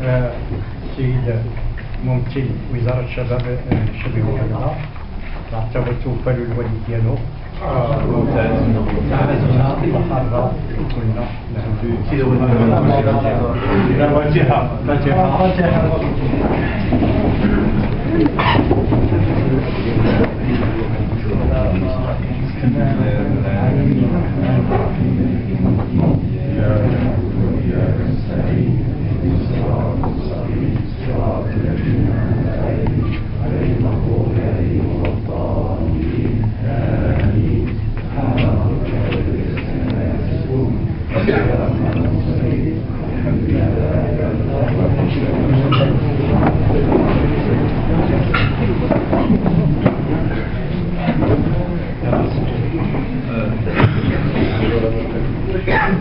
السيد ممثل وزارة الشباب والرياضة راح توفى له الوالد ديالو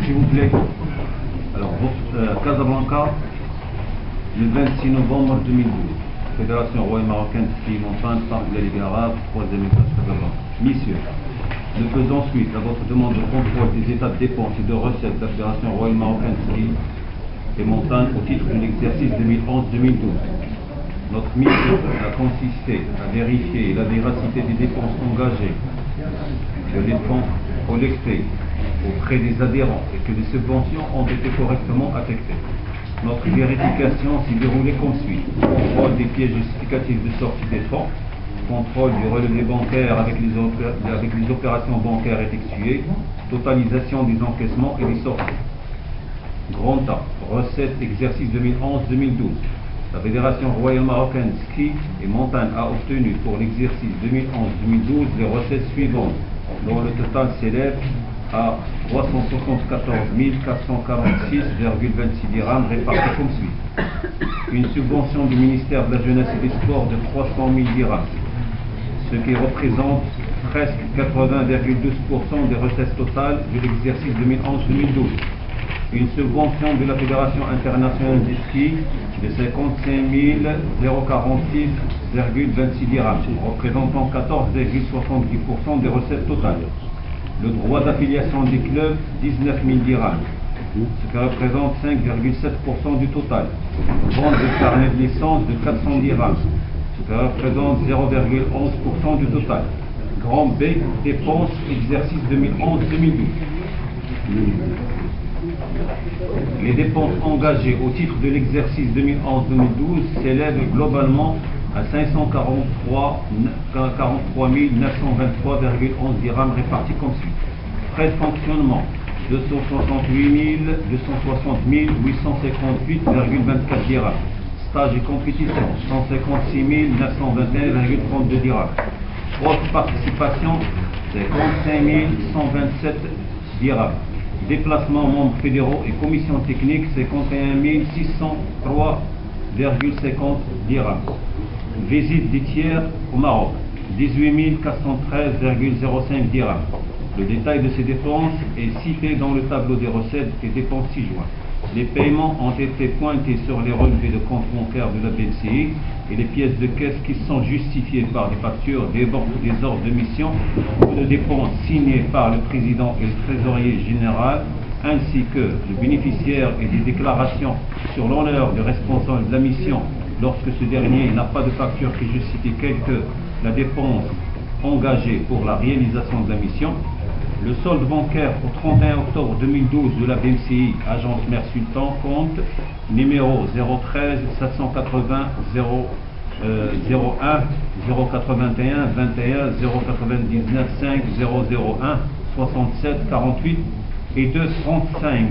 S'il vous plaît. Alors, Casablanca, le 26 novembre 2012, Fédération Royale Marocaine de Ski Montagne, Parc de la Ligue Arabe, 3e étage Casablanca. Messieurs, nous faisons suite à votre demande de contrôle des états de dépenses et de recettes de la Fédération Royale Marocaine de Ski et Montagne au titre de l'exercice 2011-2012. Notre mission a consisté à vérifier la véracité des dépenses engagées, que les fonds collectés auprès des adhérents et que les subventions ont été correctement affectées. Notre vérification s'est déroulée comme suit: contrôle des pièces justificatives de sortie des fonds, contrôle du relevé bancaire avec les opérations bancaires effectuées, totalisation des encaissements et des sorties. Grand A, recettes exercice 2011-2012. La Fédération Royale Marocaine Ski et Montagne a obtenu pour l'exercice 2011-2012 les recettes suivantes, dont le total s'élève à 374 446,26 dirhams répartis comme suit. Une subvention du ministère de la Jeunesse et des Sports de 300 000 dirhams, ce qui représente presque 80,12% des recettes totales de l'exercice 2011-2012. Une subvention de la Fédération internationale du ski de 55 046,26 dirhams, représentant 14,70% des recettes totales. Le droit d'affiliation des clubs, 19 000 dirhams, ce qui représente 5,7% du total. Vente de carnet de licence de 400 dirhams, ce qui représente 0,11% du total. Grand B, dépenses, exercice 2011-2012. Les dépenses engagées au titre de l'exercice 2011-2012 s'élèvent globalement à 543 923,11 dirhams répartis comme suit. Frais de fonctionnement, 260 858,24 dirhams. Stage et compétition, 156 921,32 dirhams. Autres participation, 55 127 dirhams. Déplacements membres fédéraux et commissions techniques, 51 603,50 dirhams. Visite des tiers au Maroc, 18 413,05 dirhams. Le détail de ces dépenses est cité dans le tableau des recettes et dépenses ci-jointes. Les paiements ont été pointés sur les relevés de compte bancaire de la BNCI et les pièces de caisse qui sont justifiées par des factures, des ordres de mission ou de dépenses signés par le président et le trésorier général, ainsi que le bénéficiaire et des déclarations sur l'honneur du responsable de la mission lorsque ce dernier n'a pas de facture qui justifie la dépense engagée pour la réalisation de la mission. Le solde bancaire au 31 octobre 2012 de la BNCI, agence Mère Sultan, compte numéro 013 780 001 081 21 099 5 001 67 48 et de 35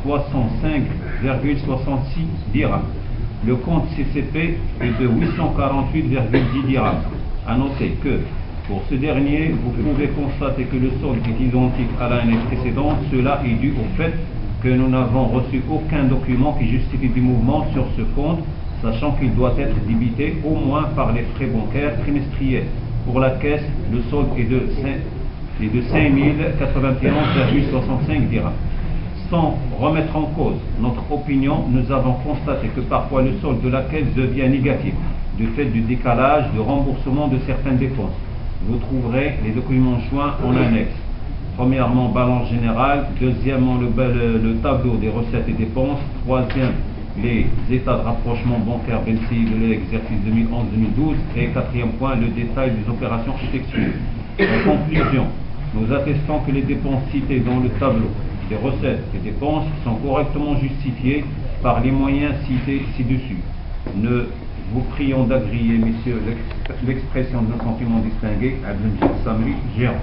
305,66 dirhams. Le compte CCP est de 848,10 dirhams. A noter que pour ce dernier, vous pouvez constater que le solde est identique à l'année précédente. Cela est dû au fait que nous n'avons reçu aucun document qui justifie du mouvement sur ce compte, sachant qu'il doit être débité au moins par les frais bancaires trimestriels. Pour la caisse, le solde est de 5 091,65 dirhams. Sans remettre en cause notre opinion, nous avons constaté que parfois le solde de la caisse devient négatif, du fait du décalage de remboursement de certaines dépenses. Vous trouverez les documents joints en annexe. Premièrement, balance générale. Deuxièmement, le tableau des recettes et dépenses. Troisième, les états de rapprochement bancaire BNCI de l'exercice 2011-2012 et quatrième point, le détail des opérations effectuées. En conclusion, nous attestons que les dépenses citées dans le tableau des recettes et dépenses sont correctement justifiées par les moyens cités ci-dessus. Nous vous prions d'agréer, messieurs, l'expression d'un sentiment distingué, Abdelmajid Samri, gérant.